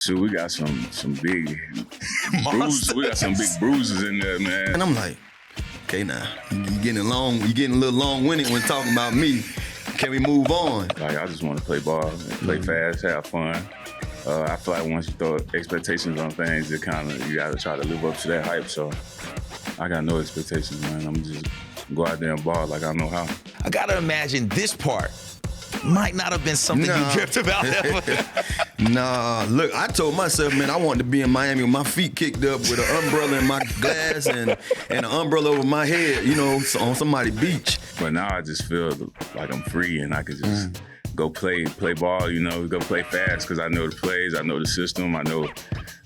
So we got some big bruises. We got some big bruises in there, man. And I'm like, okay, now you getting a little long-winded when talking about me. Can we move on? Like, I just want to play ball, and play fast, have fun. I feel like once you throw expectations on things, you got to try to live up to that hype. So I got no expectations, man. I'm just go out there and ball like I know how. I gotta imagine this part might not have been something you dreamt about ever. Nah, look, I told myself, man, I wanted to be in Miami with my feet kicked up with an umbrella in my glass and an umbrella over my head, you know, on somebody's beach. But now I just feel like I'm free and I could just go play ball, you know, go play fast because I know the plays, I know the system, I know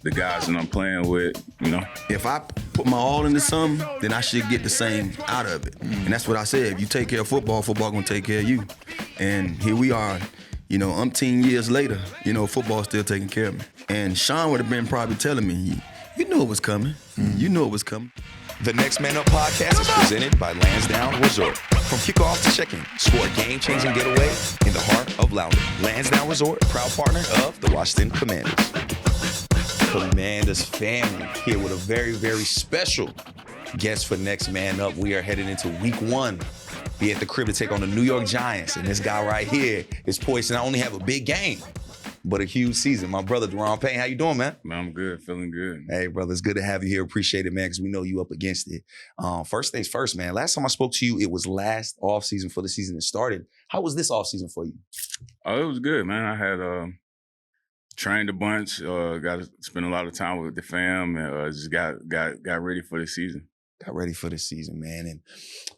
the guys that I'm playing with, you know. If I put my all into something, then I should get the same out of it. And that's what I said. If you take care of football, football gonna take care of you. And here we are, you know, umpteen years later, you know, football's still taking care of me. And Sean would have been probably telling me, you knew it was coming. You knew it was coming. The Next Man Up podcast is presented by Lansdowne Resort. From kickoff to check-in, score a game-changing getaway in the heart of Loudoun. Lansdowne Resort, proud partner of the Washington Commanders. Commanders family here with a very, very special guest for Next Man Up. We are headed into week 1. Be at the crib to take on the New York Giants. And this guy right here is poised to not only have a big game, but a huge season. My brother, Daron Payne, how you doing, man? Man, I'm good, feeling good. Hey, brother, it's good to have you here. Appreciate it, man, because we know you up against it. First things first, man. Last time I spoke to you, it was last offseason for the season that started. How was this offseason for you? Oh, it was good, man. I had trained a bunch, got to spend a lot of time with the fam, and just got ready for the season. Got ready for the season, man. And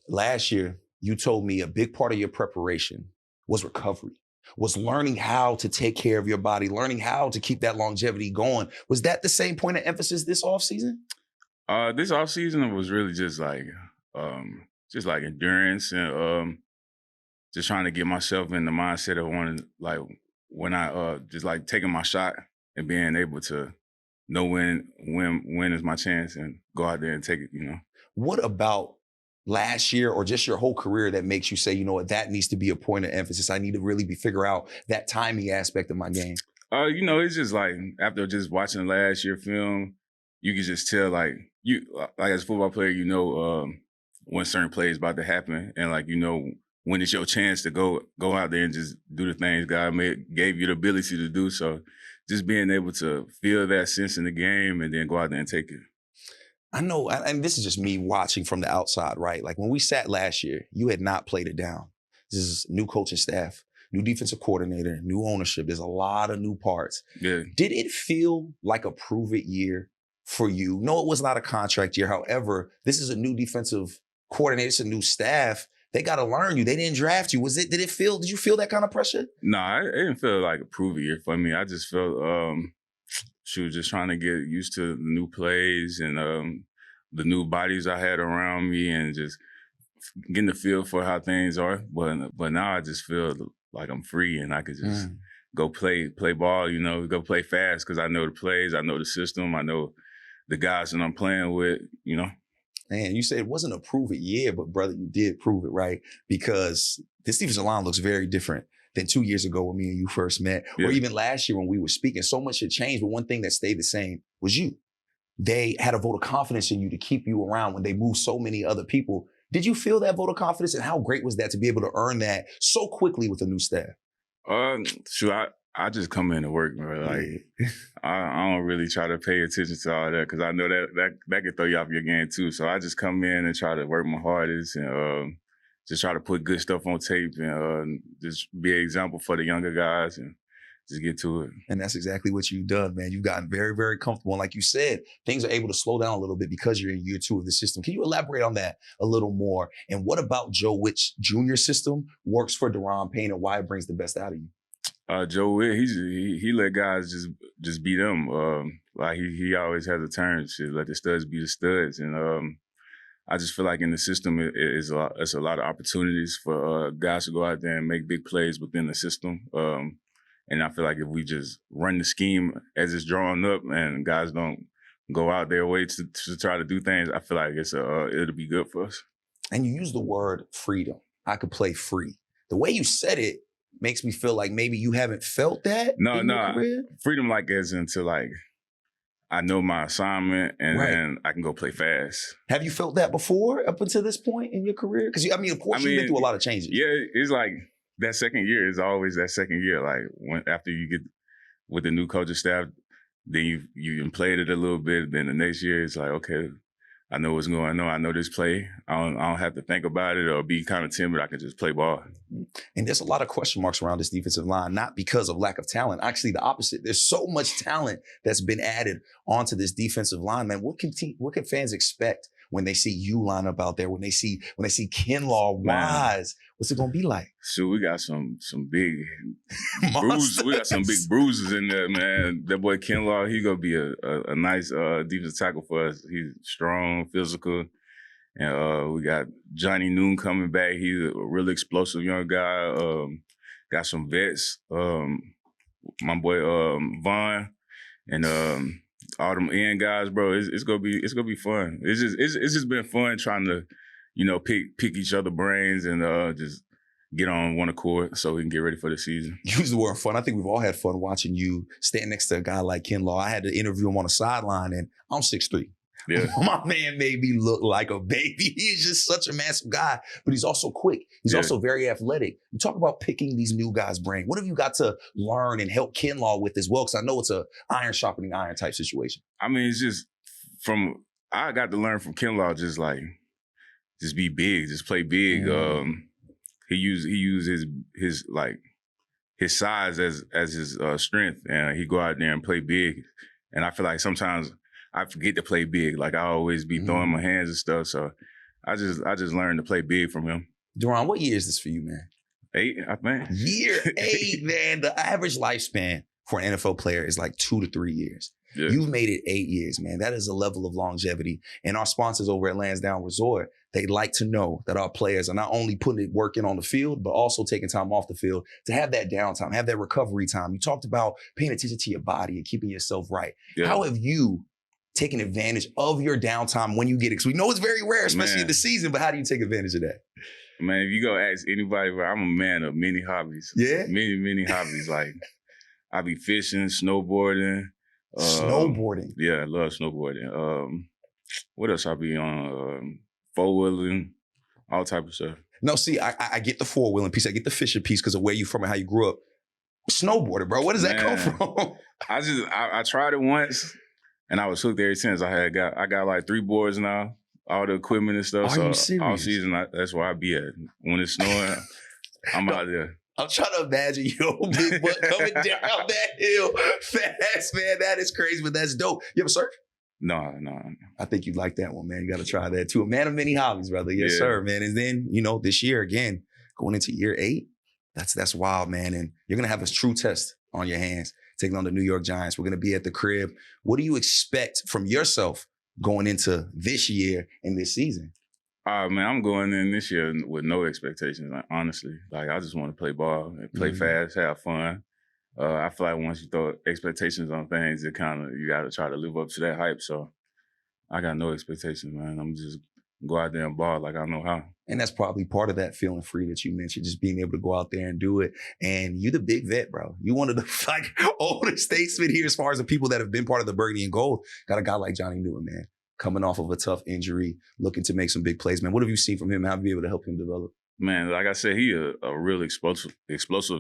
last year, you told me a big part of your preparation was recovery, was learning how to take care of your body, learning how to keep that longevity going. Was that the same point of emphasis this offseason? This offseason was really just like endurance and just trying to get myself in the mindset of wanting, like, when I just like taking my shot and being able to know when is my chance and go out there and take it, you know. What about last year or just your whole career that makes you say, you know what, that needs to be a point of emphasis? I need to really figure out that timing aspect of my game. You know, it's just like after just watching last year film, you can just tell like as a football player, you know when certain plays about to happen and like, you know, when it's your chance to go out there and just do the things God gave you the ability to do. So just being able to feel that sense in the game and then go out there and take it. I know, and this is just me watching from the outside, right? Like when we sat last year, you had not played it down. This is new coaching staff, new defensive coordinator, new ownership. There's a lot of new parts. Yeah. Did it feel like a prove-it year for you? No, it was not a contract year. However, this is a new defensive coordinator, it's a new staff. They got to learn you. They didn't draft you. Did you feel that kind of pressure? No, it didn't feel like a prove-it year for me. I just felt she was just trying to get used to the new plays and the new bodies I had around me and just getting the feel for how things are. But now I just feel like I'm free and I could just go play ball, you know, go play fast because I know the plays, I know the system, I know the guys that I'm playing with, you know. Man, you said it wasn't a prove-it year, but brother, you did prove it, right? Because this defensive line looks very different than 2 years ago when me and you first met, or even last year when we were speaking. So much had changed, but one thing that stayed the same was you. They had a vote of confidence in you to keep you around when they moved so many other people. Did you feel that vote of confidence, and how great was that to be able to earn that so quickly with a new staff? Sure, I just come in to work, bro. Like, I don't really try to pay attention to all that because I know that can throw you off your game too. So I just come in and try to work my hardest and just try to put good stuff on tape and just be an example for the younger guys and just get to it. And that's exactly what you've done, man. You've gotten very, very comfortable. And like you said, things are able to slow down a little bit because you're in year 2 of the system. Can you elaborate on that a little more? And what about Joe Witt's junior system works for Daron Payne and why it brings the best out of you? Joe Witt, he let guys just beat them. Like he always has a turn to let the studs be the studs, and I just feel like in the system it's a lot of opportunities for guys to go out there and make big plays within the system. And I feel like if we just run the scheme as it's drawn up and guys don't go out their way to try to do things, I feel like it'll be good for us. And you use the word freedom. I could play free. The way you said it makes me feel like maybe you haven't felt that in your career. Freedom like as into like I know my assignment and then I can go play fast. Have you felt that before up until this point in your career? Because of course you've been through a lot of changes. Yeah, it's like that second year is always that second year. Like after you get with the new coaching staff, then you played it a little bit. Then the next year it's like, okay, I know what's going on. I know this play. I don't have to think about it or be kind of timid. I can just play ball. And there's a lot of question marks around this defensive line, not because of lack of talent. Actually, the opposite. There's so much talent that's been added onto this defensive line, man. What can fans expect when they see you line up out there? When they see Kinlaw, Wise, what's it gonna be like? So we got some big bruises. We got some big bruises in there, man. That boy Kinlaw, he gonna be a nice defensive tackle for us. He's strong, physical. And we got Johnny Noon coming back. He's a really explosive young guy. Got some vets. My boy Vaughn and all them end guys, bro. It's gonna be fun. It's just been fun trying to, pick each other brains and just get on one accord so we can get ready for the season. You use the word fun. I think we've all had fun watching you stand next to a guy like Kinlaw. I had to interview him on the sideline, and I'm 6'3". Yeah. My man made me look like a baby. He's just such a massive guy, but he's also quick. He's also very athletic. You talk about picking these new guys' brain. What have you got to learn and help Kinlaw with as well? Because I know it's a iron sharpening iron type situation. I mean, it's just I got to learn from Kinlaw, just be big, just play big. He used his size as his strength, and he go out there and play big. And I feel like sometimes I forget to play big. Like I always be throwing my hands and stuff. So I just learned to play big from him. Daron, what year is this for you, man? 8, I think. Year 8, man. The average lifespan for an NFL player is like 2 to 3 years. Yeah. You've made it 8 years, man. That is a level of longevity. And our sponsors over at Lansdowne Resort, they like to know that our players are not only putting it work in on the field, but also taking time off the field to have that downtime, have that recovery time. You talked about paying attention to your body and keeping yourself right. Yeah. How have you taken advantage of your downtime when you get it? Because we know it's very rare, especially in the season, but how do you take advantage of that? Man, if you go ask anybody, I'm a man of many hobbies. Yeah? Many hobbies. Like, I be fishing, snowboarding. Snowboarding? Yeah, I love snowboarding. What else I be on? Four-wheeling, all type of stuff. No, see, I get the four-wheeling piece. I get the fishing piece because of where you from and how you grew up. Snowboarding, bro, where does that come from? I tried it once, and I was hooked ever since. I got like 3 boards now, all the equipment and stuff. Are you serious? All season, that's where I be at. When it's snowing, I'm out there. I'm trying to imagine your big butt coming down that hill fast, man. That is crazy, but that's dope. You ever surf? No. I think you'd like that one, man. You got to try that too. A man of many hobbies, brother. Yes, sir, man. And then, this year, again, going into year 8, that's wild, man. And you're going to have a true test on your hands, taking on the New York Giants. We're going to be at the crib. What do you expect from yourself going into this year and this season? Man, I'm going in this year with no expectations, honestly. Like, I just want to play ball and play fast, have fun. I feel like once you throw expectations on things, you got to try to live up to that hype. So I got no expectations, man. I'm just go out there and ball like I know how. And that's probably part of that feeling free that you mentioned, just being able to go out there and do it. And you the big vet, bro. You one of the older statesmen here as far as the people that have been part of the Burgundy and Gold. Got a guy like Johnny Newton, man, coming off of a tough injury, looking to make some big plays, man. What have you seen from him? How have you been able to help him develop? Man, like I said, he a real explosive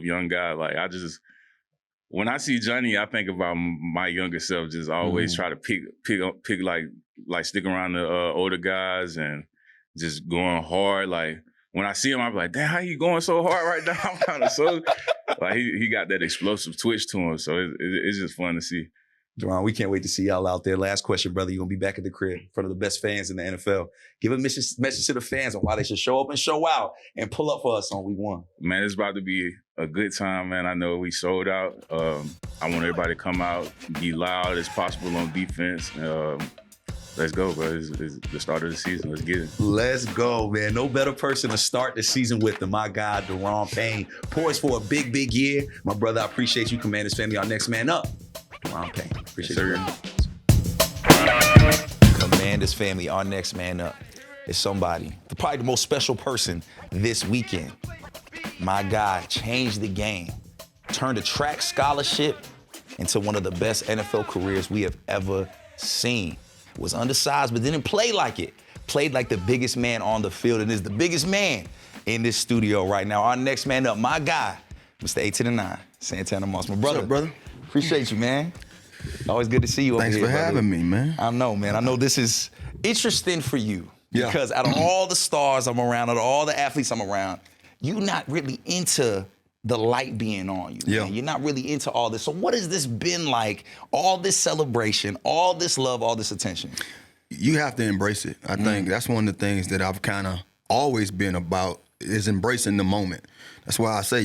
young guy. Like, when I see Johnny, I think about my younger self. Just always try to pick like stick around the older guys and just going hard. Like when I see him, I'm like, damn, how you going so hard right now? I'm kind of so like he got that explosive twitch to him. So it's just fun to see. Daron, we can't wait to see y'all out there. Last question, brother. You're going to be back at the crib in front of the best fans in the NFL. Give a message to the fans on why they should show up and show out and pull up for us on week 1. Man, it's about to be a good time, man. I know we sold out. I want everybody to come out, be loud as possible on defense. Let's go, bro. It's the start of the season. Let's get it. Let's go, man. No better person to start the season with than my guy, Daron Payne. Poised for a big, big year. My brother, I appreciate you. Commanders family, our next man up. Daron Payne. Appreciate you. Commanders family, our next man up is somebody, probably the most special person this weekend. my guy changed the game, turned a track scholarship into one of the best NFL careers we have ever seen. Was undersized, but didn't play like it. Played like the biggest man on the field and is the biggest man in this studio right now. Our next man up, my guy, Mr. 8 to the 9, Santana Moss. My brother. What's up, brother? Appreciate you, man. Always good to see you over here. Thanks for having me, man. I know, man. I know this is interesting for you. Yeah. Because out of all the stars I'm around, out of all the athletes I'm around, you're not really into the light being on you. Yeah. Man. You're not really into all this. So what has this been like? All this celebration, all this love, all this attention? You have to embrace it. I think that's one of the things that I've kind of always been about is embracing the moment. That's why I say,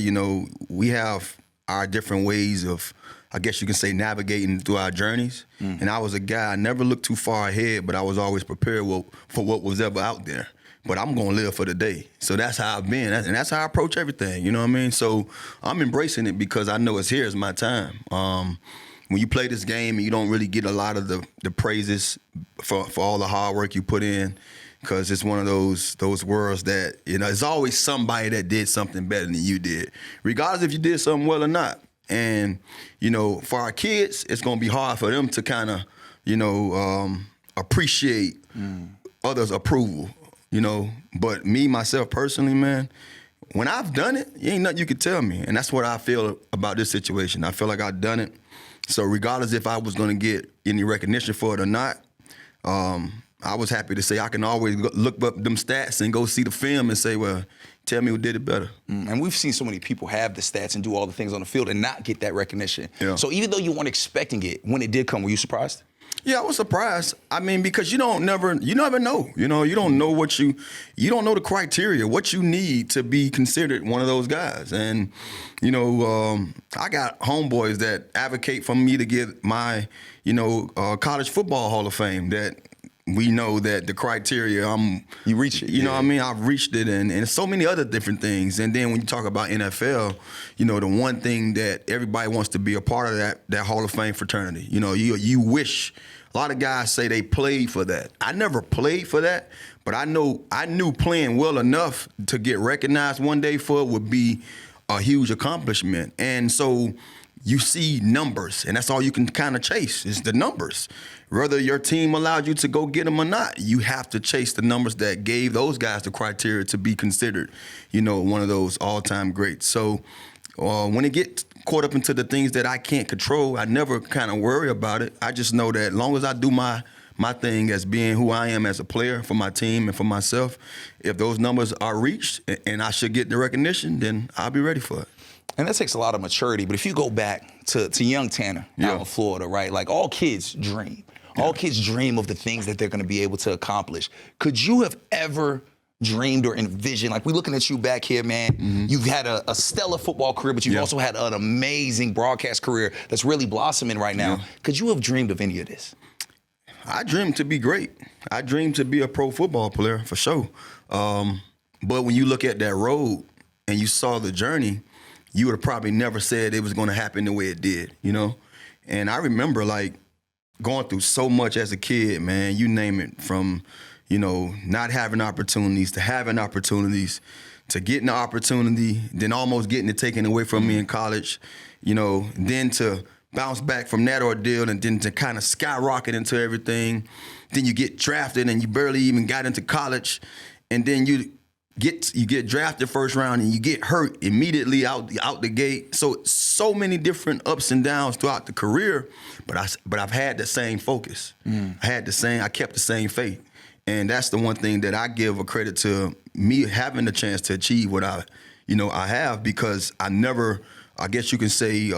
we have our different ways of, I guess you can say, navigating through our journeys. And I was a guy, I never looked too far ahead, but I was always prepared for what was ever out there. But I'm going to live for the day. So that's how I've been. And that's how I approach everything. You know what I mean? So I'm embracing it because I know it's here. It's my time. When you play this game and you don't really get a lot of the praises for all the hard work you put in, because it's one of those worlds that, there's always somebody that did something better than you did, regardless if you did something well or not. And, for our kids, it's going to be hard for them to kind of, appreciate others' approval. But me, myself, personally, man, when I've done it, ain't nothing you can tell me. And that's what I feel about this situation. I feel like I've done it. So regardless if I was going to get any recognition for it or not, I was happy to say I can always look up them stats and go see the film and say, well, tell me who did it better. And we've seen so many people have the stats and do all the things on the field and not get that recognition. Yeah. So even though you weren't expecting it, when it did come, were you surprised? Yeah, I was surprised. I mean, because you never know. You don't know you don't know the criteria, what you need to be considered one of those guys. And, I got homeboys that advocate for me to get my, college football Hall of Fame that we know that the criteria, You reach it. You know what I mean? I've reached it and so many other different things. And then when you talk about NFL, the one thing that everybody wants to be a part of that Hall of Fame fraternity. You wish, a lot of guys say they played for that. I never played for that, but I knew playing well enough to get recognized one day for it would be a huge accomplishment. And so you see numbers, and that's all you can kind of chase is the numbers. Whether your team allowed you to go get them or not, you have to chase the numbers that gave those guys the criteria to be considered, one of those all-time greats. So when it gets caught up into the things that I can't control, I never kind of worry about it. I just know that as long as I do my thing as being who I am as a player for my team and for myself, if those numbers are reached and I should get the recognition, then I'll be ready for it. And that takes a lot of maturity. But if you go back to young Tanner out in Florida, right? Like all kids dream. All kids dream of the things that they're going to be able to accomplish. Could you have ever dreamed or envisioned, like we're looking at you back here, man, you've had a stellar football career, but you've also had an amazing broadcast career that's really blossoming right now. Could you have dreamed of any of this? I dreamed to be great. I dreamed to be a pro football player, for sure. But when you look at that road and you saw the journey, you would have probably never said it was going to happen the way it did, And I remember, going through so much as a kid, man, you name it, from, not having opportunities to having opportunities to getting the opportunity, then almost getting it taken away from me in college, then to bounce back from that ordeal and then to kind of skyrocket into everything. Then you get drafted and you barely even got into college, and then you get drafted first round and you get hurt immediately out the gate. So many different ups and downs throughout the career, but I've had the same focus. I kept the same faith. And that's the one thing that I give a credit to me having the chance to achieve what I have, because I never, I guess you can say,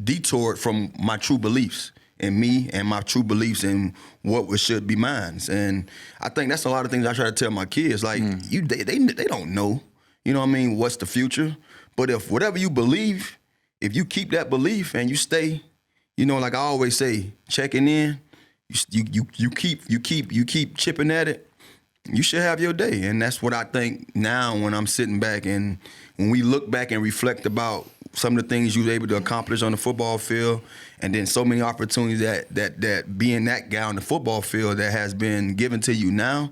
detoured from my true beliefs in me and my true beliefs in what should be mine. And I think that's a lot of things I try to tell my kids. Like, they don't know, what's the future. But if whatever you believe, if you keep that belief and you stay, like I always say, checking in, you keep chipping at it, you should have your day. And that's what I think now when I'm sitting back and when we look back and reflect about some of the things you were able to accomplish on the football field, and then so many opportunities that being that guy on the football field that has been given to you now,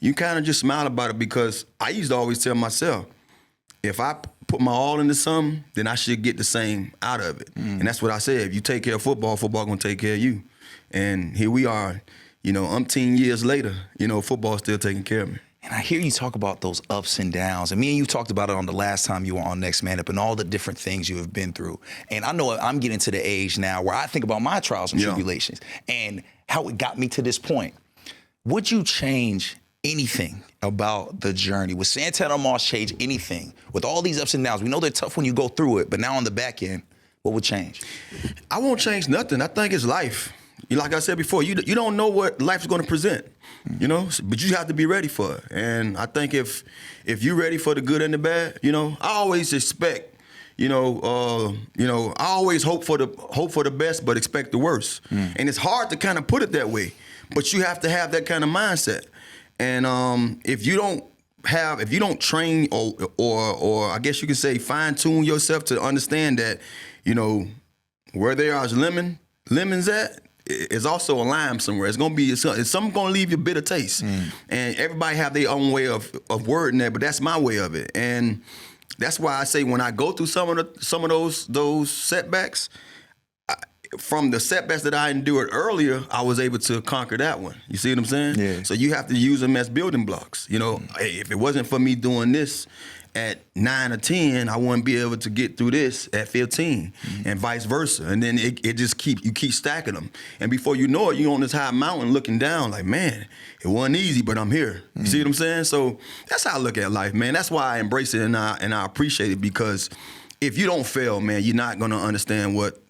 you kind of just smile about it, because I used to always tell myself, if I put my all into something, then I should get the same out of it. And that's what I said. If you take care of football, football gonna take care of you. And here we are, umpteen years later, football's still taking care of me. And I hear you talk about those ups and downs. And me and you talked about it on the last time you were on Next Man Up and all the different things you have been through. And I know I'm getting to the age now where I think about my trials and tribulations and how it got me to this point. Would you change anything about the journey? Would Santana Moss change anything? With all these ups and downs, we know they're tough when you go through it, but now on the back end, what would change? I won't change nothing. I think it's life. Like I said before, you don't know what life's going to present, but you have to be ready for it. And I think if you're ready for the good and the bad, I always expect, I always hope for the best, but expect the worst. And it's hard to kind of put it that way, but you have to have that kind of mindset. And if you don't train or I guess you could say fine tune yourself to understand that, where there are lemons at, it's also a lime somewhere. It's something gonna leave you a bitter taste. And everybody have their own way of wording that, but that's my way of it. And that's why I say when I go through some of those setbacks, from the setbacks that I endured earlier, I was able to conquer that one. You see what I'm saying? Yeah. So you have to use them as building blocks. Hey, if it wasn't for me doing this at 9 or 10, I wouldn't be able to get through this at 15, and vice versa. And then it just you keep stacking them. And before you know it, you're on this high mountain looking down like, man, it wasn't easy, but I'm here. You see what I'm saying? So that's how I look at life, man. That's why I embrace it and I appreciate it, because if you don't fail, man, you're not gonna understand what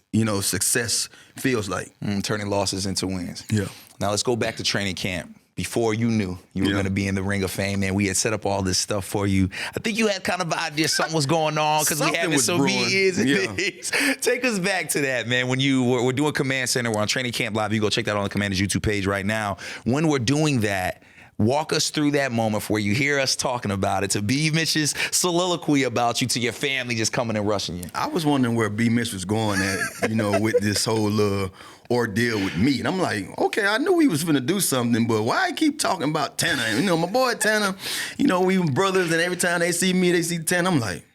success feels like. Turning losses into wins. Yeah. Now let's go back to training camp. Before you knew you were going to be in the Ring of Fame, man, we had set up all this stuff for you. I think you had kind of an idea something was going on because we having so many years and things. Take us back to that, man. When you were doing Command Center, we're on Training Camp Live. You go check that on the Commanders YouTube page right now. When we're doing that, walk us through that moment where you hear us talking about it, to B. Mitch's soliloquy about you, to your family just coming and rushing you. I was wondering where B. Mitch was going at, with this whole ordeal with me. And I'm like, okay, I knew he was going to do something, but why I keep talking about Tanner? My boy Tanner, we were brothers, and every time they see me, they see Tanner. I'm like,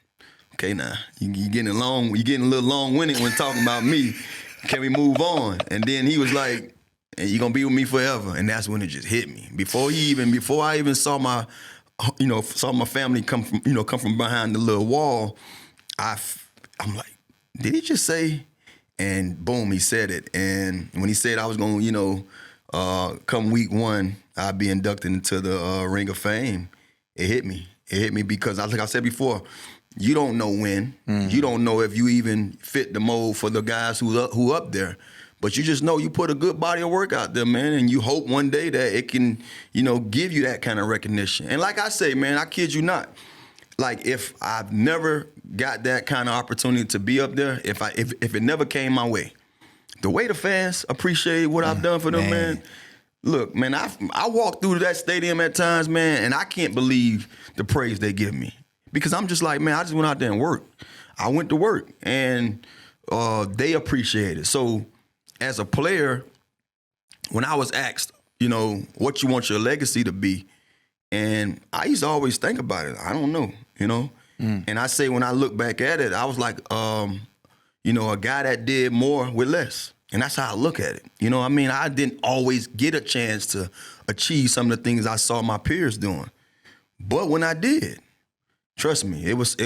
okay, now, you getting a little long-winded when talking about me. Can we move on? And then he was like, and you're gonna be with me forever. And that's when it just hit me. Before I even saw my family come from behind the little wall, I'm like, did he just say? And boom, he said it. And when he said I was gonna, come week 1, I'd be inducted into the Ring of Fame, it hit me. It hit me because, like I said before, you don't know when. You don't know if you even fit the mold for the guys who up there. But you just know you put a good body of work out there, man, and you hope one day that it can, give you that kind of recognition. And like I say, man, I kid you not. Like, if I've never got that kind of opportunity to be up there, if it never came my way, the way the fans appreciate what I've done for them, man. Look, man, I walk through that stadium at times, man, and I can't believe the praise they give me. Because I'm just like, man, I just went out there and worked. I went to work, and they appreciate it. So, as a player, when I was asked, what you want your legacy to be, and I used to always think about it. I don't know, And I say when I look back at it, I was like, a guy that did more with less. And that's how I look at it. I didn't always get a chance to achieve some of the things I saw my peers doing. But when I did, trust me, it was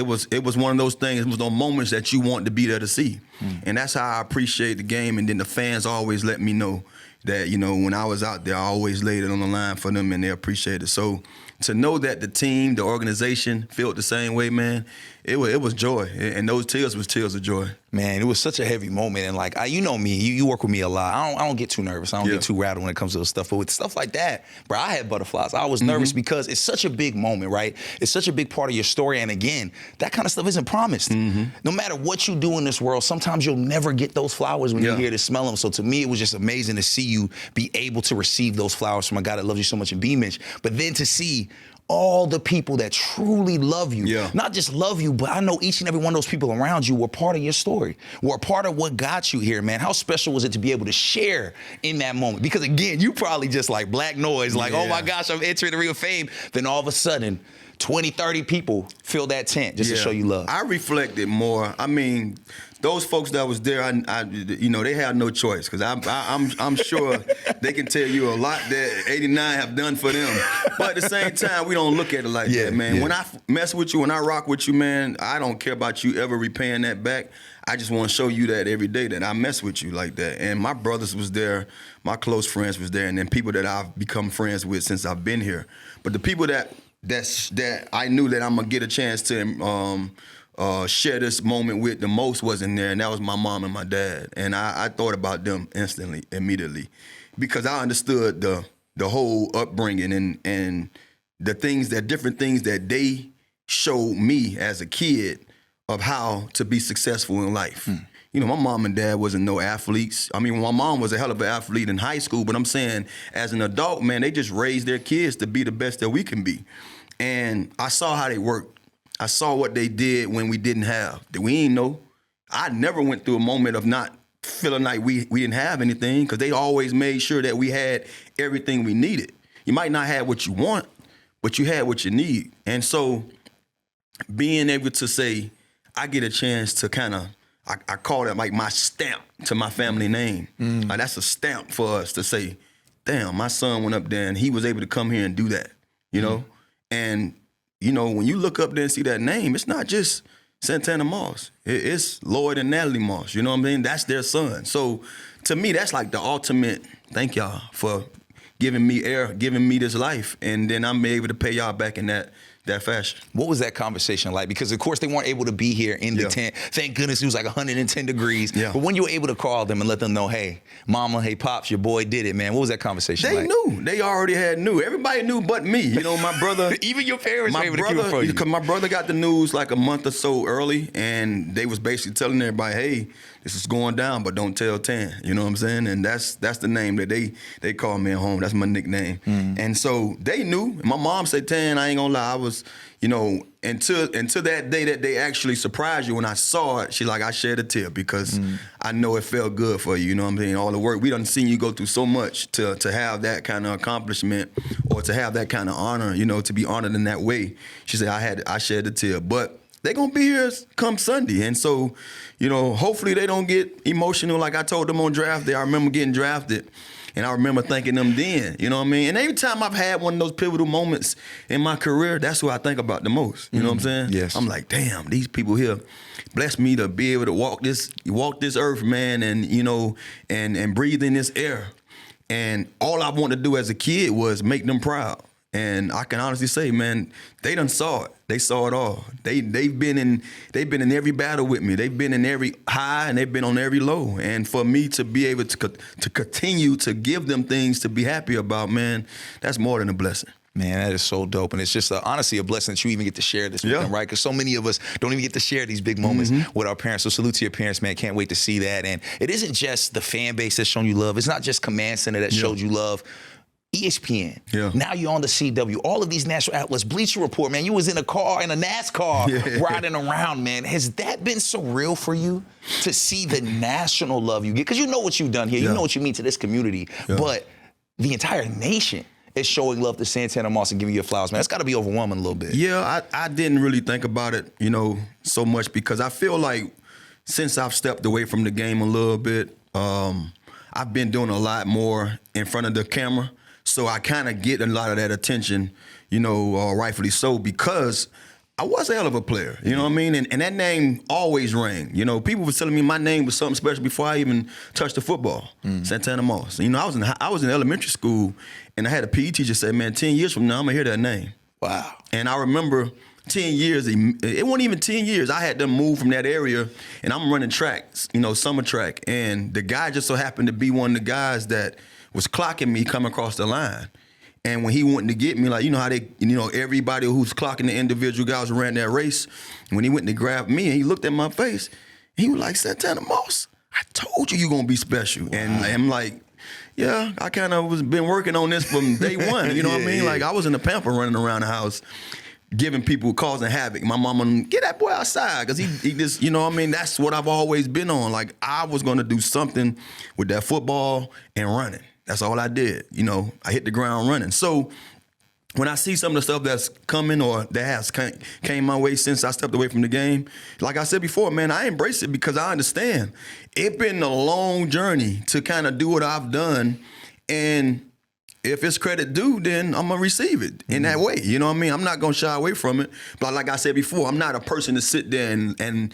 one of those things. It was those moments that you want to be there to see, and that's how I appreciate the game. And then the fans always let me know that when I was out there, I always laid it on the line for them, and they appreciate it. So to know that the team, the organization, felt the same way, man, it was joy, and those tears was tears of joy. Man, it was such a heavy moment, and like you know me, you work with me a lot. I don't get too nervous. I don't get too rattled when it comes to this stuff. But with stuff like that, bro, I had butterflies. I was nervous because it's such a big moment, right? It's such a big part of your story, and again, that kind of stuff isn't promised. No matter what you do in this world, sometimes you'll never get those flowers when you're here to smell them. So to me, it was just amazing to see you be able to receive those flowers from a guy that loves you so much in B. Mitch, but then to see all the people that truly love you, not just love you, but I know each and every one of those people around you were part of your story, were part of what got you here, man. How special was it to be able to share in that moment? Because again, you probably just like black noise, like, oh my gosh, I'm entering the Ring of Fame. Then all of a sudden, 20, 30 people fill that tent just to show you love. I reflected more. I mean, those folks that was there, they had no choice because I'm sure they can tell you a lot that 89 have done for them. But at the same time, we don't look at it like that, man. When I mess with you, when I rock with you, man, I don't care about you ever repaying that back. I just want to show you that every day that I mess with you like that. And my brothers was there, my close friends was there, and then people that I've become friends with since I've been here. But the people that I knew that I'm gonna get a chance to share this moment with the most wasn't there, and that was my mom and my dad. And I thought about them immediately, because I understood the whole upbringing and the different things that they showed me as a kid of how to be successful in life. You know, my mom and dad wasn't no athletes. I mean, my mom was a hell of an athlete in high school, but I'm saying as an adult, man, they just raised their kids to be the best that we can be. And I saw how they worked. I saw what they did when we didn't have. That we ain't know. I never went through a moment of not feeling like we didn't have anything, because they always made sure that we had everything we needed. You might not have what you want, but you had what you need. And so being able to say, I get a chance to kind of, I call that like my stamp to my family name. Like that's a stamp for us to say, damn, my son went up there and he was able to come here and do that, you know? And, you know, when you look up there and see that name, it's not just Santana Moss. It's Lloyd and Natalie Moss, you know what I mean? That's their son. So to me, that's like the ultimate, thank y'all for giving me giving me this life. And then I'm able to pay y'all back in that fashion. What was that conversation like? Because, of course, they weren't able to be here in the tent. Thank goodness it was like 110 degrees. Yeah. But when you were able to call them and let them know, hey, mama, hey, pops, your boy did it, man. What was that conversation like? They knew. They already knew. Everybody knew but me. You know, my brother. Even your parents were able to keep it for you. Because my brother got the news like a month or so early, and they was basically telling everybody, hey, this is going down, but don't tell Tan. You know what I'm saying? And that's the name that they call me at home. That's my nickname. And so they knew. My mom said, Tan, I ain't gonna lie, I was, you know, until that day that they actually surprised you, when I saw it, she like, I shed a tear because I know it felt good for you. You know what I'm saying? All the work. We done seen you go through so much to have that kind of accomplishment or to have that kind of honor, you know, to be honored in that way. She said, I shed a tear. But they gonna be here come Sunday. And so, you know, hopefully they don't get emotional like I told them on draft day. I remember getting drafted, and I remember thanking them then, you know what I mean? And every time I've had one of those pivotal moments in my career, that's what I think about the most, you know what I'm saying? Yes. I'm like, damn, these people here blessed me to be able to walk this earth, man, and, you know, and breathe in this air. And all I wanted to do as a kid was make them proud. And I can honestly say, man, they done saw it. They saw it all. They've been in every battle with me. They've been in every high and they've been on every low. And for me to be able to continue to give them things to be happy about, man, that's more than a blessing. Man, that is so dope. And it's just honestly a blessing that you even get to share this with them, right? Because so many of us don't even get to share these big moments with our parents. So salute to your parents, man. Can't wait to see that. And it isn't just the fan base that's shown you love. It's not just Command Center that showed you love. ESPN. Yeah. Now you're on the CW. All of these national outlets, Bleacher Report, man. You was in a NASCAR riding around, man. Has that been surreal for you to see the national love you get? Because you know what you've done here. You know what you mean to this community. But the entire nation is showing love to Santana Moss and giving you your flowers, man. It's got to be overwhelming a little bit. Yeah, I didn't really think about it, you know, so much because I feel like since I've stepped away from the game a little bit, I've been doing a lot more in front of the camera. So I kind of get a lot of that attention, you know, rightfully so, because I was a hell of a player, you know what I mean? And that name always rang. You know, people were telling me my name was something special before I even touched the football, Santana Moss. You know, I was in elementary school, and I had a PE teacher say, man, 10 years from now, I'm going to hear that name. Wow. And I remember 10 years, it wasn't even 10 years. I had to move from that area, and I'm running tracks, you know, summer track. And the guy just so happened to be one of the guys that was clocking me coming across the line. And when he wanted to get me, like, you know how they, you know, everybody who's clocking the individual guys who ran that race, when he went to grab me and he looked at my face, he was like, Santana Moss, I told you going to be special. Wow. And I'm like, yeah, I kind of been working on this from day one. You know what I mean? Like, I was in the pamper running around the house, giving people, causing havoc. My mama, get that boy outside, because he just, you know what I mean? That's what I've always been on. Like, I was going to do something with that football and running. That's all I did. You know, I hit the ground running. So when I see some of the stuff that's coming or that has came my way since I stepped away from the game, like I said before, man, I embrace it because I understand it's been a long journey to kind of do what I've done, and if it's credit due, then I'm gonna receive it in that way. You know what I mean? I'm not gonna shy away from it. But like I said before, I'm not a person to sit there and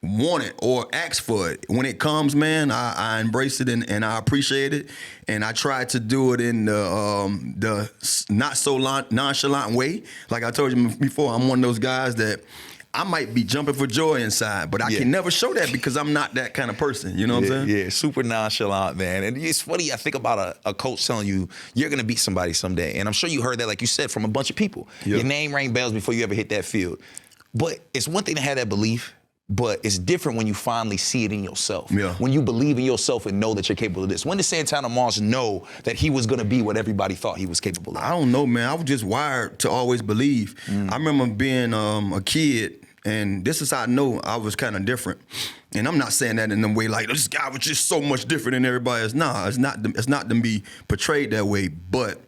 want it or ask for it. When it comes, man, I embrace it and I appreciate it, and I try to do it in the not so nonchalant way. Like I told you before, I'm one of those guys that I might be jumping for joy inside, but I can never show that because I'm not that kind of person. You know what I'm saying? Yeah, super nonchalant, man. And it's funny, I think about a coach telling you, you're going to beat somebody someday. And I'm sure you heard that, like you said, from a bunch of people. Yeah. Your name rang bells before you ever hit that field. But it's one thing to have that belief, but it's different when you finally see it in yourself. Yeah. When you believe in yourself and know that you're capable of this. When did Santana Moss know that he was going to be what everybody thought he was capable of? I don't know, man. I was just wired to always believe. I remember being a kid, and this is how I know I was kind of different. And I'm not saying that in a way like, this guy was just so much different than everybody else. Nah, it's not to be portrayed that way. But,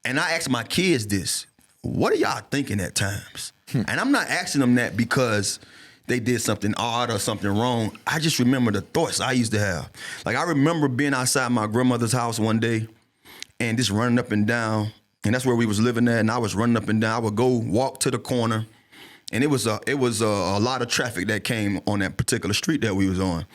and I ask my kids this, what are y'all thinking at times? And I'm not asking them that because they did something odd or something wrong. I just remember the thoughts I used to have. Like, I remember being outside my grandmother's house one day and just running up and down. And that's where we was living at. And I was running up and down. I would go walk to the corner. And it was a lot of traffic that came on that particular street that we was on.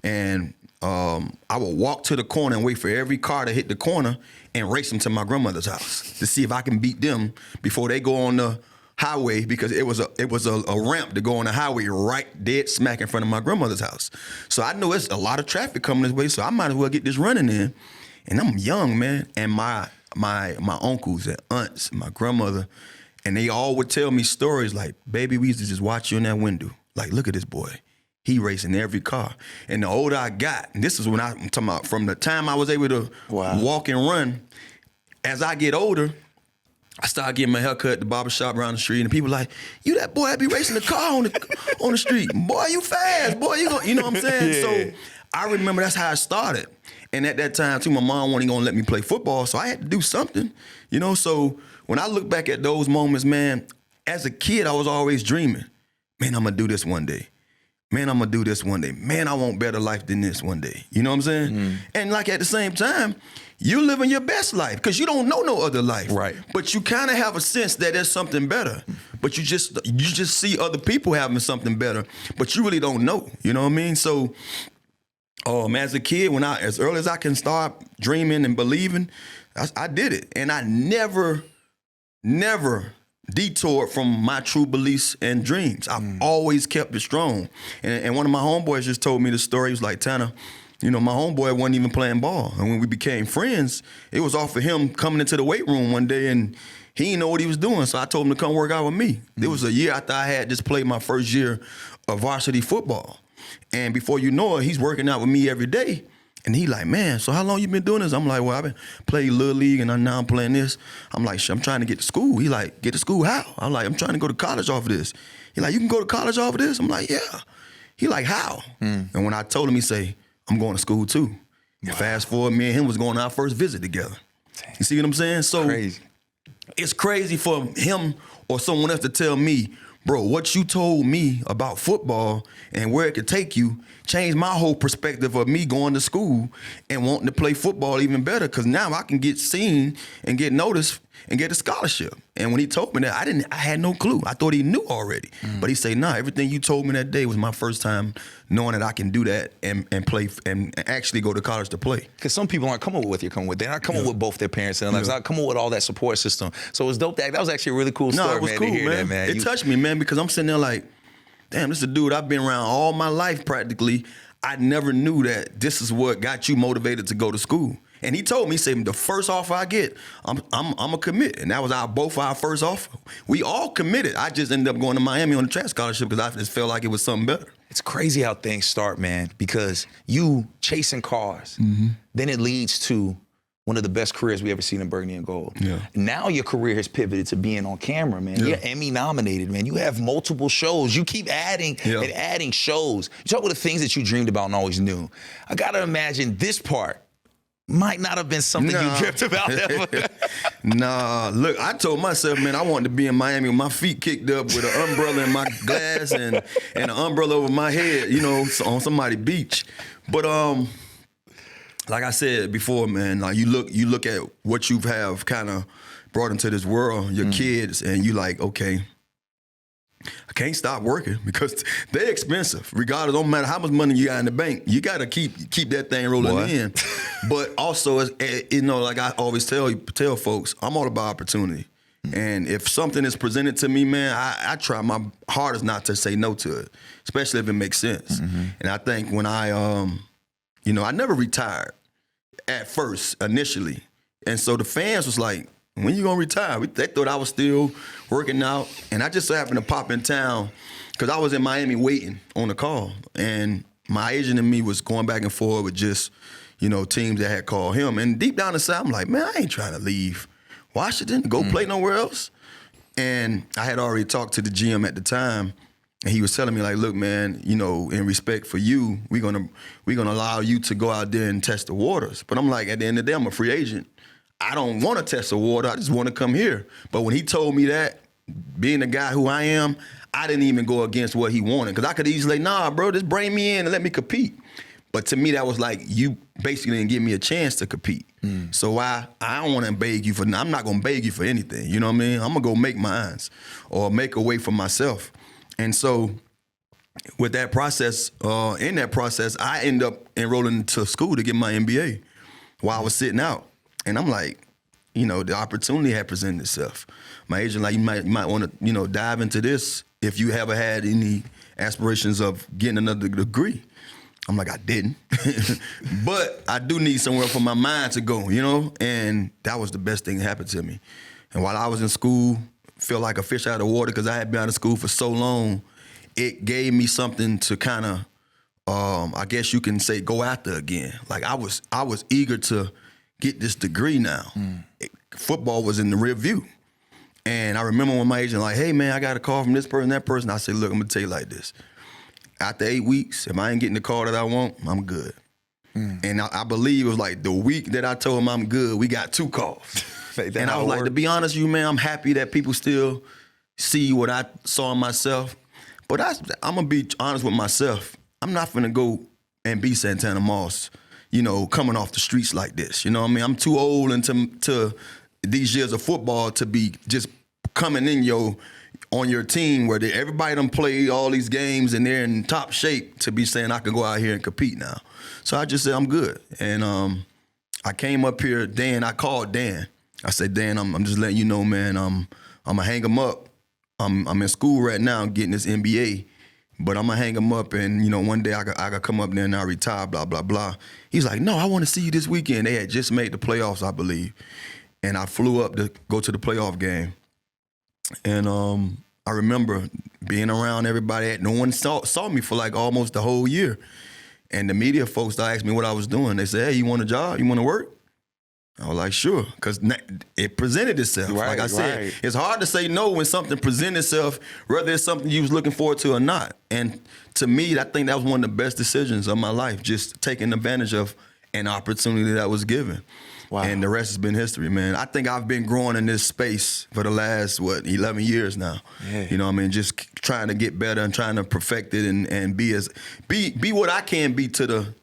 And I would walk to the corner and wait for every car to hit the corner and race them to my grandmother's house to see if I can beat them before they go on the highway, because it was a ramp to go on the highway right dead smack in front of my grandmother's house. So I know it's a lot of traffic coming this way, so I might as well get this running in. And I'm young, man. And my uncles and aunts, my grandmother, and they all would tell me stories like, baby, we used to just watch you in that window. Like, look at this boy. He racing every car. And the older I got, and this is when I'm talking about from the time I was able to walk and run, as I get older, I started getting my haircut at the barbershop around the street, and people like, you that boy that be racing the car on the street. Boy, you fast. Boy, you know what I'm saying? So I remember that's how it started. And at that time, too, my mom wasn't gonna let me play football, so I had to do something, you know? So when I look back at those moments, man, as a kid, I was always dreaming, man, I'm gonna do this one day. Man, I'm gonna do this one day. Man, I want better life than this one day. You know what I'm saying? And like at the same time, you're living your best life because you don't know no other life. Right. But you kind of have a sense that there's something better. But you just see other people having something better, but you really don't know. You know what I mean? So as a kid, as early as I can start dreaming and believing, I did it. And I never detoured from my true beliefs and dreams. I've always kept it strong. And one of my homeboys just told me the story. He was like, Tanner, you know, my homeboy wasn't even playing ball. And when we became friends, it was off of him coming into the weight room one day, and he didn't know what he was doing. So I told him to come work out with me. It was a year after I had just played my first year of varsity football. And before you know it, he's working out with me every day. And he like, man, so how long you been doing this? I'm like, well, I've been playing Little League, and now I'm playing this. I'm like, I'm trying to get to school. He like, get to school how? I'm like, I'm trying to go to college off of this. He like, you can go to college off of this? I'm like, yeah. He like, how? And when I told him, he say, I'm going to school too. Wow. Fast forward, me and him was going on our first visit together. Dang. You see what I'm saying? So crazy. It's crazy for him or someone else to tell me, bro, what you told me about football and where it could take you changed my whole perspective of me going to school and wanting to play football even better, because now I can get seen and get noticed and get a scholarship. And when he told me that, I had no clue. I thought he knew already. But he said, nah, everything you told me that day was my first time knowing that I can do that and play and actually go to college to play. Because some people aren't coming with what you're coming with. They're not coming with both their parents, and they're not coming with all that support system. So it's dope. That was actually a really cool story, it was man, cool, to hear man. that, man. It touched me, man, because I'm sitting there like, damn, this is a dude I've been around all my life practically. I never knew that this is what got you motivated to go to school. And he told me, he said, the first offer I get, I'm a commit. And that was both our first offer. We all committed. I just ended up going to Miami on a track scholarship because I just felt like it was something better. It's crazy how things start, man, because you chasing cars, then it leads to one of the best careers we ever seen in Burgundy and Gold. Yeah. Now your career has pivoted to being on camera, man. Yeah. You're Emmy nominated, man. You have multiple shows. You keep adding and adding shows. You talk about the things that you dreamed about and always knew. I gotta imagine this part might not have been something you dreamt about ever. Nah, look, I told myself, man, I wanted to be in Miami with my feet kicked up with an umbrella in my glass and an umbrella over my head, you know, on somebody's beach. But like I said before, man, like you look at what you have kind of brought into this world, your kids, and you like, okay, I can't stop working because they're expensive. Regardless, don't matter how much money you got in the bank, you got to keep that thing rolling in. But also, you know, like I always tell folks, I'm all about opportunity. And if something is presented to me, man, I try my hardest not to say no to it, especially if it makes sense. And I think when you know, I never retired at first, initially. And so the fans was like, when you gonna retire? They thought I was still working out. And I just so happened to pop in town because I was in Miami waiting on a call. And my agent and me was going back and forth with just, you know, teams that had called him. And deep down inside, I'm like, man, I ain't trying to leave Washington, go play nowhere else. And I had already talked to the GM at the time. And he was telling me, like, look, man, you know, in respect for you, we're gonna allow you to go out there and test the waters. But I'm like, at the end of the day, I'm a free agent. I don't want to test the water. I just want to come here. But when he told me that, being the guy who I am, I didn't even go against what he wanted. Because I could easily, nah, bro, just bring me in and let me compete. But to me, that was like, you basically didn't give me a chance to compete. So I don't want to beg you I'm not going to beg you for anything. You know what I mean? I'm going to go make mines or make a way for myself. And so with that process, in that process, I end up enrolling into school to get my MBA while I was sitting out. And I'm like, you know, the opportunity had presented itself. My agent, like, you might want to, you know, dive into this if you ever had any aspirations of getting another degree. I'm like, I didn't. But I do need somewhere for my mind to go, you know? And that was the best thing that happened to me. And while I was in school, felt like a fish out of water because I had been out of school for so long, it gave me something to kind of, I guess you can say, go after again. Like, I was eager to get this degree now. Football was in the rear view. And I remember when my agent like, hey, man, I got a call from this person, that person. I said, look, I'm going to tell you like this. After 8 weeks, if I ain't getting the call that I want, I'm good. And I believe it was like the week that I told him I'm good, we got 2 calls. And I was like, to be honest with you, man, I'm happy that people still see what I saw in myself. But I'm going to be honest with myself. I'm not going to go and be Santana Moss, you know, coming off the streets like this. You know what I mean? I'm too old into these years of football to be just coming in on your team where everybody done played all these games and they're in top shape to be saying I can go out here and compete now. So I just said I'm good. And I came up here, I called Dan. I said, Dan, I'm just letting you know, man, I'm going to hang him up. I'm in school right now getting this MBA. But I'm going to hang him up and, you know, one day I got come up there and I retire, blah, blah, blah. He's like, no, I want to see you this weekend. They had just made the playoffs, I believe. And I flew up to go to the playoff game. And I remember being around everybody. No one saw me for like almost the whole year. And the media folks asked me what I was doing. They said, hey, you want a job? You want to work? I was like, sure, because it presented itself. Right, like I said, it's hard to say no when something presents itself, whether it's something you was looking forward to or not. And to me, I think that was one of the best decisions of my life, just taking advantage of an opportunity that was given. Wow. And the rest has been history, man. I think I've been growing in this space for the last, 11 years now. Yeah. You know what I mean? Just trying to get better and trying to perfect it and be what I can be to the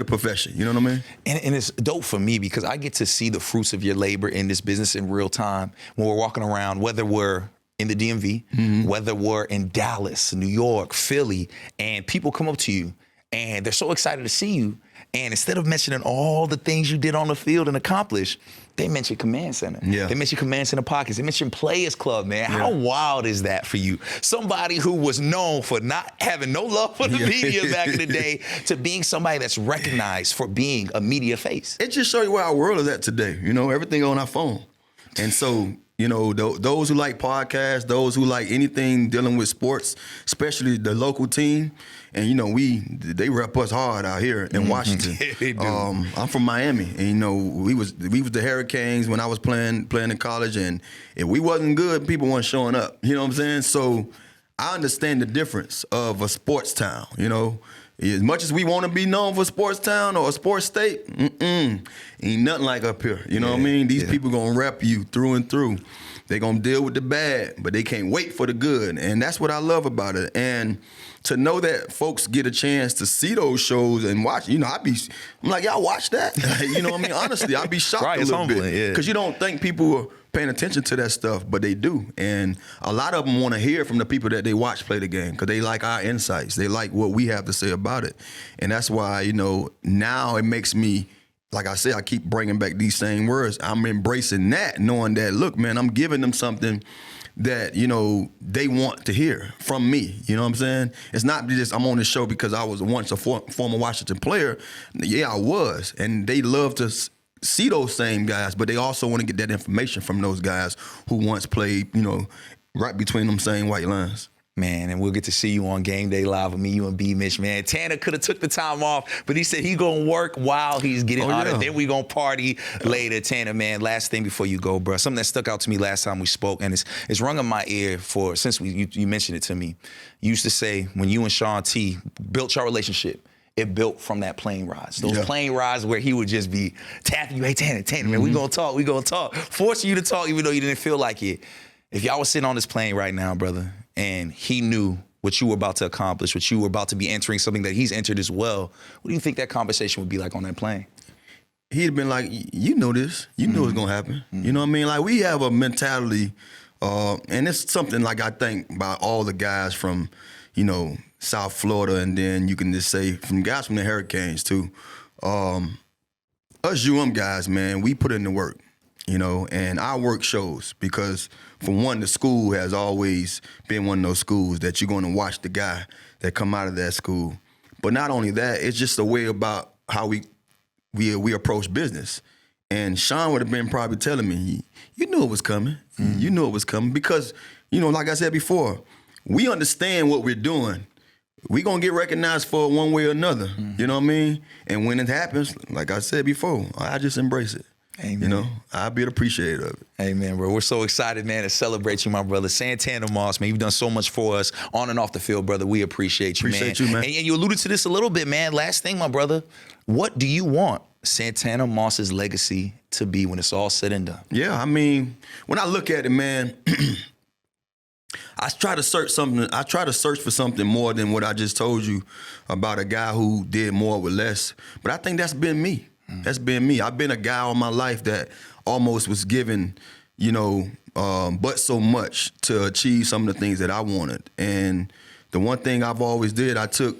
profession, you know what I mean? And it's dope for me because I get to see the fruits of your labor in this business in real time when we're walking around, whether we're in the DMV, whether we're in Dallas, New York, Philly, and people come up to you and they're so excited to see you. And instead of mentioning all the things you did on the field and accomplished, they mention Command Center. Yeah. They mention Command Center Pockets. They mention Players Club, man. Yeah. How wild is that for you? Somebody who was known for not having no love for the media back in the day to being somebody that's recognized for being a media face. It just shows you where our world is at today. You know, everything on our phone. And so, you know, those who like podcasts, those who like anything dealing with sports, especially the local team, and you know, they rep us hard out here in Washington. They do. I'm from Miami, and you know, we was the Hurricanes when I was playing in college, and if we wasn't good, people weren't showing up. You know what I'm saying? So I understand the difference of a sports town. You know, As much as we want to be known for sports town or a sports state, ain't nothing like up here. You know what I mean? These people gonna rep you through and through. They gonna deal with the bad, but they can't wait for the good. And that's what I love about it. And to know that folks get a chance to see those shows and watch, I'm like, y'all watch that? You know what I mean? Honestly, I'd be shocked a little bit. Because you don't think people are paying attention to that stuff, but they do. And a lot of them want to hear from the people that they watch play the game because they like our insights. They like what we have to say about it. And that's why, now it makes me, like I said, I keep bringing back these same words. I'm embracing that, knowing that, look, man, I'm giving them something that, they want to hear from me. You know what I'm saying? It's not just I'm on the show because I was once a former Washington player. Yeah, I was. And they love to see those same guys, but they also want to get that information from those guys who once played, right between them same white lines. Man, and we'll get to see you on Game Day Live with me, you and B. Mitch, man. Tanner could have took the time off, but he said he gonna work while he's getting honored. Then we gonna party later. Tanner, man, last thing before you go, bro. Something that stuck out to me last time we spoke, and it's rung in my ear since you mentioned it to me. You used to say when you and Sean T built your relationship, it built from that plane rides. Those plane rides where he would just be tapping you, hey, Tanner, man, we gonna talk. Forcing you to talk even though you didn't feel like it. If y'all was sitting on this plane right now, brother, and he knew what you were about to accomplish, what you were about to be entering, something that he's entered as well, what do you think that conversation would be like on that plane? He'd been like, you know this. You know what's going to happen. You know what I mean? Like, we have a mentality, and it's something like I think about all the guys from, South Florida, and then you can just say from guys from the Hurricanes, too. Us guys, man, we put in the work. And our work shows because, for one, the school has always been one of those schools that you're going to watch the guy that come out of that school. But not only that, it's just a way about how we approach business. And Sean would have been probably telling me, you knew it was coming. You knew it was coming because, like I said before, we understand what we're doing. We're going to get recognized for it one way or another. You know what I mean? And when it happens, like I said before, I just embrace it. Amen. I'll be appreciative of it. Amen, bro. We're so excited, man, to celebrate you, my brother. Santana Moss, man, you've done so much for us on and off the field, brother. We appreciate you, man. And you alluded to this a little bit, man. Last thing, my brother, what do you want Santana Moss's legacy to be when it's all said and done? Yeah, I mean, when I look at it, man, I try to search for something more than what I just told you about a guy who did more with less. But I think that's been me. That's been me. I've been a guy all my life that almost was given, but so much to achieve some of the things that I wanted. And the one thing I've always did, I took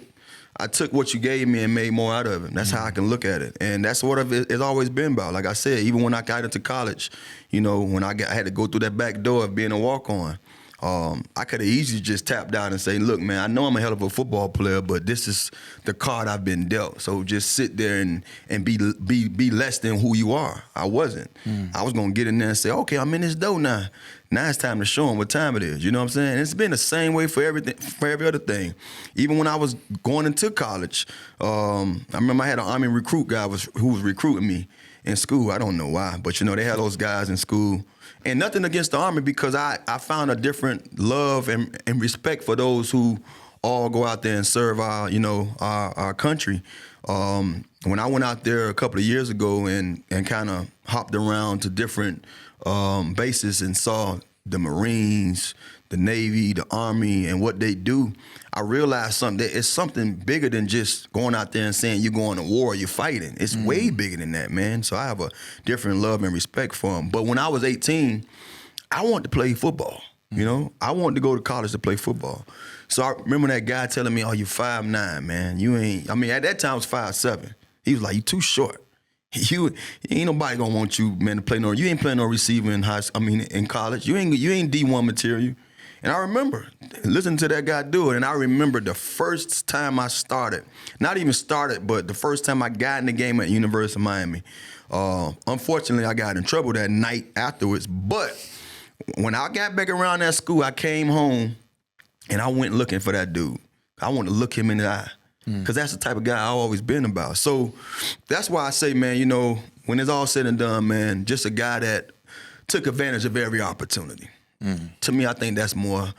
what you gave me and made more out of it. That's how I can look at it. And that's what it's always been about. Like I said, even when I got into college, when I had to go through that back door of being a walk-on, I could have easily just tapped out and say, look, man, I know I'm a hell of a football player, but this is the card I've been dealt. So just sit there and be less than who you are. I wasn't. I was going to get in there and say, okay, I'm in this dough now. Now it's time to show them what time it is. You know what I'm saying? And it's been the same way for everything, for every other thing. Even when I was going into college, I remember I had an Army recruit guy who was recruiting me in school. I don't know why, but they had those guys in school. And nothing against the Army because I found a different love and respect for those who all go out there and serve our country. When I went out there a couple of years ago and kind of hopped around to different bases and saw the Marines, the Navy, the Army, and what they do, I realized something. That it's something bigger than just going out there and saying you're going to war, you're fighting. It's way bigger than that, man. So I have a different love and respect for them. But when I was 18, I wanted to play football. I wanted to go to college to play football. So I remember that guy telling me, oh, you're 5'9", man. You ain't, at that time I was 5'7". He was like, you too short. You ain't nobody gonna want you, man, to play you ain't playing no receiver in in college. You ain't D1 material. And I remember listening to that guy do it, and I remember the first time I started, not even started, but the first time I got in the game at University of Miami. Unfortunately, I got in trouble that night afterwards, but when I got back around that school, I came home, and I went looking for that dude. I wanted to look him in the eye, because that's the type of guy I've always been about. So that's why I say, man, when it's all said and done, man, just a guy that took advantage of every opportunity. To me, I think that's more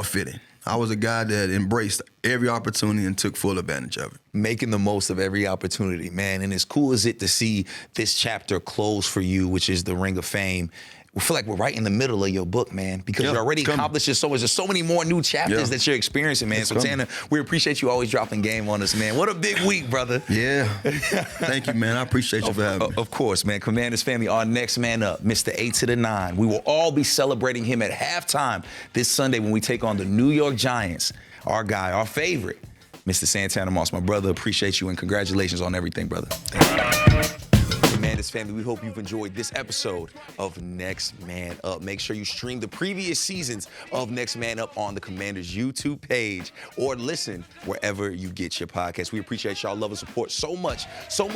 fitting. I was a guy that embraced every opportunity and took full advantage of it. Making the most of every opportunity, man. And as cool as it to see this chapter close for you, which is the Ring of Fame, we feel like we're right in the middle of your book, man, because you're already accomplishing so much. There's so many more new chapters that you're experiencing, man. So, Tanner, we appreciate you always dropping game on us, man. What a big week, brother. Yeah. Thank you, man. I appreciate you for having me. Of course, man. Commanders family, our next man up, Mr. 8 to the 9. We will all be celebrating him at halftime this Sunday when we take on the New York Giants. Our guy, our favorite, Mr. Santana Moss. My brother, appreciate you and congratulations on everything, brother. Thank you. Commanders family, we hope you've enjoyed this episode of Next Man Up. Make sure you stream the previous seasons of Next Man Up on the Commanders YouTube page or listen wherever you get your podcast. We appreciate y'all love and support so much so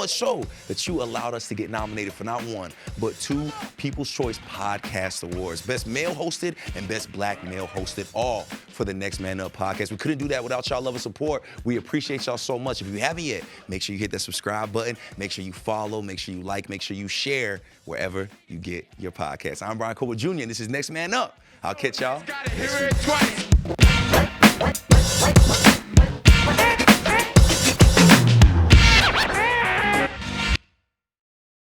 that you allowed us to get nominated for not one, but 2 People's Choice Podcast Awards. Best male hosted and best black male hosted, all for the Next Man Up podcast. We couldn't do that without y'all love and support. We appreciate y'all so much. If you haven't yet, make sure you hit that subscribe button. Make sure you follow. Make sure you like. Make sure you share wherever you get your podcast. I'm Brian Coble Jr. and this is Next Man Up. I'll catch y'all next week.